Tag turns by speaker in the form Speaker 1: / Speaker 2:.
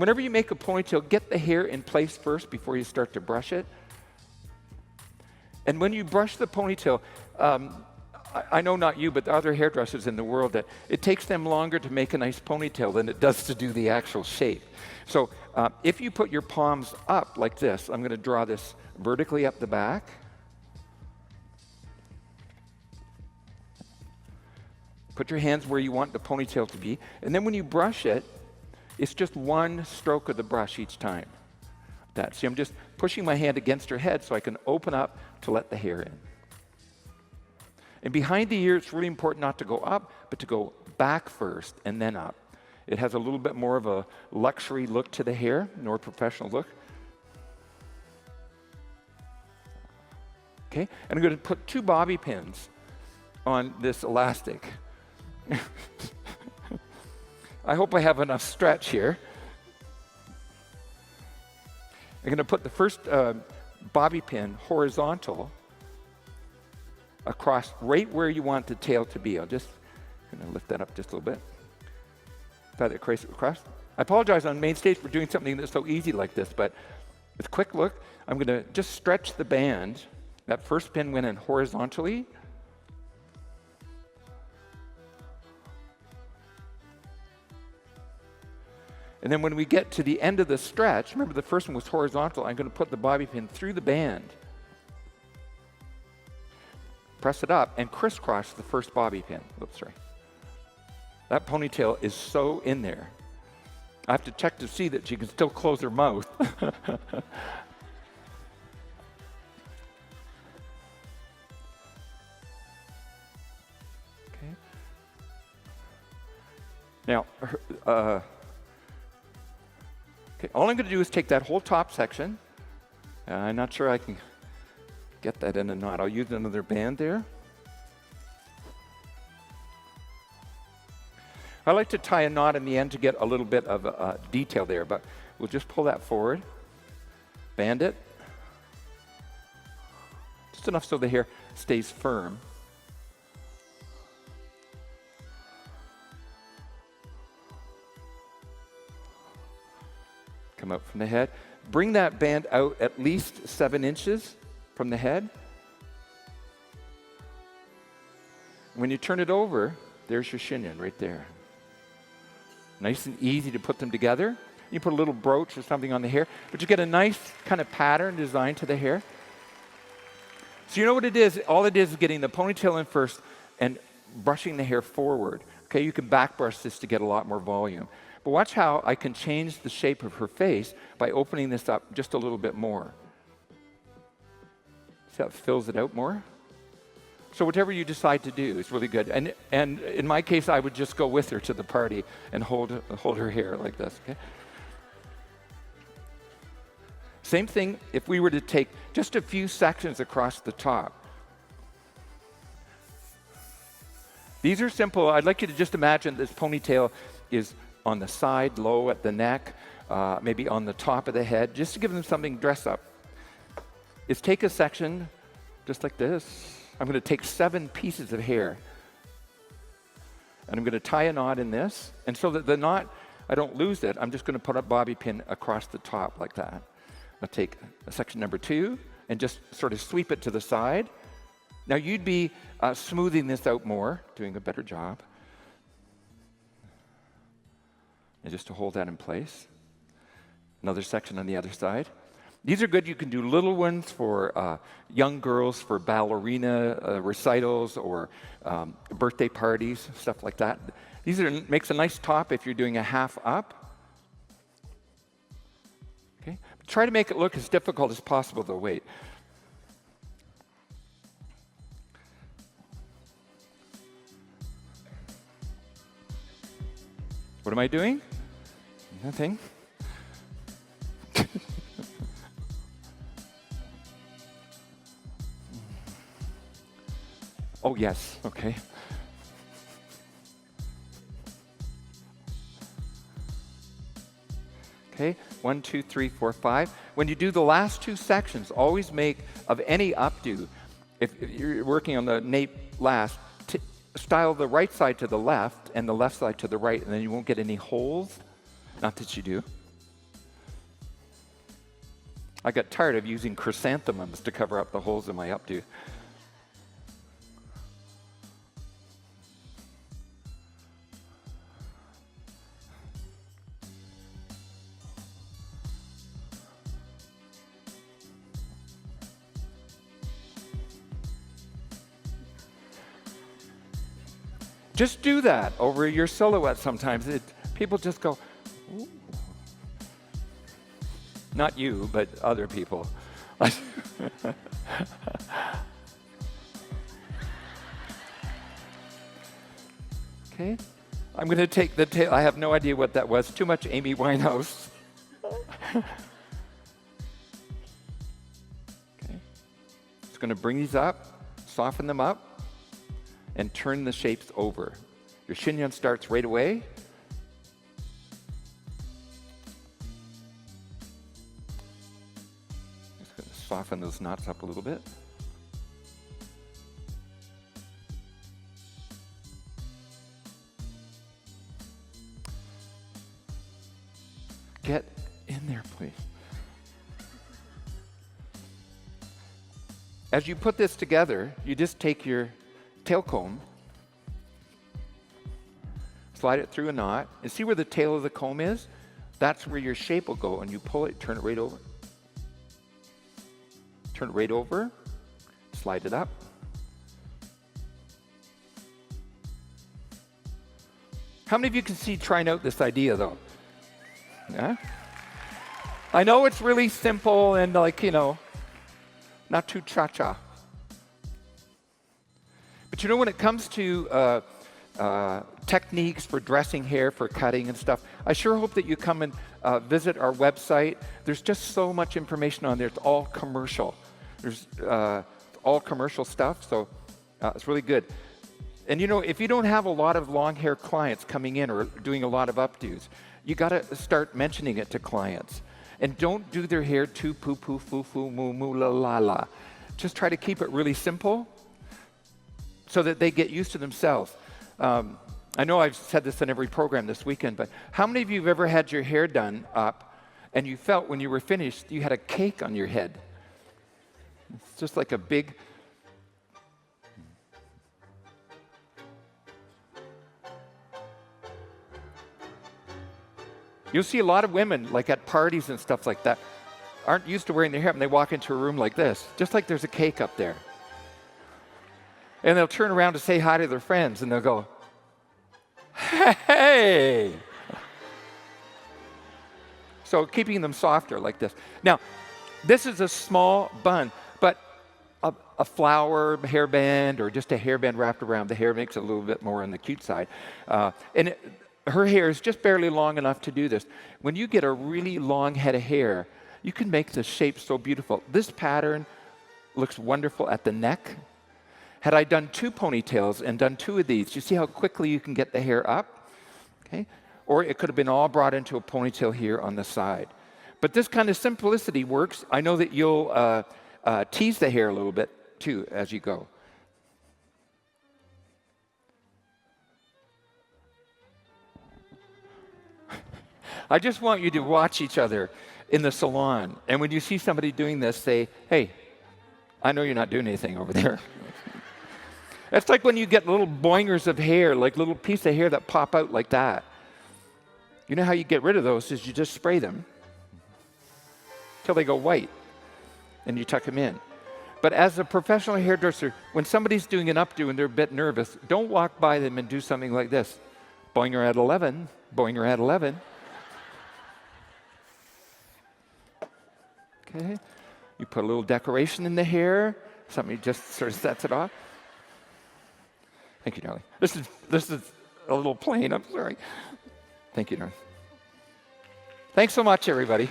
Speaker 1: Whenever you make a ponytail, get the hair in place first before you start to brush it. And when you brush the ponytail, I know not you, but the other hairdressers in the world, that it takes them longer to make a nice ponytail than it does to do the actual shape. So if you put your palms up like this, I'm going to draw this vertically up the back. Put your hands where you want the ponytail to be. And then when you brush it, it's just one stroke of the brush each time. See, I'm just pushing my hand against her head so I can open up to let the hair in. And behind the ear, it's really important not to go up, but to go back first and then up. It has a little bit more of a luxury look to the hair, more professional look. Okay, and I'm going to put 2 bobby pins on this elastic. I hope I have enough stretch here. I'm going to put the first bobby pin horizontal across right where you want the tail to be. I'm going to lift that up just a little bit. Feather across. I apologize on main stage for doing something that's so easy like this, but with a quick look, I'm going to just stretch the band. That first pin went in horizontally. And then when we get to the end of the stretch, remember the first one was horizontal, I'm going to put the bobby pin through the band. Press it up and crisscross the first bobby pin. Oops, sorry. That ponytail is so in there. I have to check to see that she can still close her mouth. Okay. Now, all I'm going to do is take that whole top section. I'm not sure I can get that in a knot. I'll use another band there. I like to tie a knot in the end to get a little bit of detail there, but we'll just pull that forward, band it, just enough so the hair stays firm. Come out from the head. Bring that band out at least 7 inches from the head. When you turn it over, there's your chignon right there. Nice and easy to put them together. You put a little brooch or something on the hair, but you get a nice kind of pattern design to the hair. So you know what it is? All it is getting the ponytail in first and brushing the hair forward. Okay, you can back brush this to get a lot more volume. But watch how I can change the shape of her face by opening this up just a little bit more. See how it fills it out more? So whatever you decide to do is really good. And in my case, I would just go with her to the party and hold her hair like this, okay? Same thing if we were to take just a few sections across the top. These are simple. I'd like you to just imagine this ponytail is on the side, low at the neck, maybe on the top of the head, just to give them something dress up. Is take a section just like this. I'm going to take 7 pieces of hair. And I'm going to tie a knot in this. And so that the knot, I don't lose it, I'm just going to put a bobby pin across the top like that. I'll take section number 2 and just sort of sweep it to the side. Now you'd be smoothing this out more, doing a better job. And just to hold that in place. Another section on the other side. These are good. You can do little ones for young girls, for ballerina recitals or birthday parties, stuff like that. Makes a nice top if you're doing a half up. Okay. Try to make it look as difficult as possible, though. Wait. What am I doing? Nothing. Oh, yes. Okay. Okay. 1, 2, 3, 4, 5. When you do the last 2 sections, always make of any updo. If you're working on the nape last, style the right side to the left and the left side to the right, and then you won't get any holes. Not that you do. I got tired of using chrysanthemums to cover up the holes in my updo. Just do that over your silhouette sometimes. People just go, ooh. Not you, but other people. Okay, I'm going to take the tail. I have no idea what that was. Too much Amy Winehouse. Okay, just going to bring these up, soften them up, and turn the shapes over. Your chignon starts right away. Just going to soften those knots up a little bit. Get in there, please. As you put this together, you just take your tail comb, slide it through a knot, and see where the tail of the comb is? That's where your shape will go, and you pull it, turn it right over. Turn it right over, slide it up. How many of you can see trying out this idea, though? Yeah? I know it's really simple and not too cha-cha. But when it comes to techniques for dressing hair, for cutting and stuff, I sure hope that you come and visit our website. There's just so much information on there. It's all commercial. There's all commercial stuff, so it's really good. And if you don't have a lot of long hair clients coming in or doing a lot of updos, you got to start mentioning it to clients. And don't do their hair too poo-poo, foo-foo, moo-moo, la-la-la. Just try to keep it really simple, so that they get used to themselves. I know I've said this in every program this weekend, but how many of you have ever had your hair done up and you felt when you were finished you had a cake on your head? It's just like a big... You'll see a lot of women, like at parties and stuff like that, aren't used to wearing their hair up, and they walk into a room like this, just like there's a cake up there. And they'll turn around to say hi to their friends, and they'll go, hey! So keeping them softer like this. Now, this is a small bun, but a flower hairband or just a hairband wrapped around the hair makes it a little bit more on the cute side. Her hair is just barely long enough to do this. When you get a really long head of hair, you can make the shape so beautiful. This pattern looks wonderful at the neck. Had I done 2 ponytails and done 2 of these, you see how quickly you can get the hair up? Okay? Or it could have been all brought into a ponytail here on the side. But this kind of simplicity works. I know that you'll tease the hair a little bit too as you go. I just want you to watch each other in the salon. And when you see somebody doing this, say, hey, I know you're not doing anything over there. It's like when you get little boingers of hair, like little piece of hair that pop out like that. You know how you get rid of those is you just spray them till they go white, and you tuck them in. But as a professional hairdresser, when somebody's doing an updo and they're a bit nervous, don't walk by them and do something like this. Boinger at 11, boinger at 11. Okay, you put a little decoration in the hair, something just sort of sets it off. Thank you, darling. This is a little plain, I'm sorry. Thank you, darling. Thanks so much, everybody.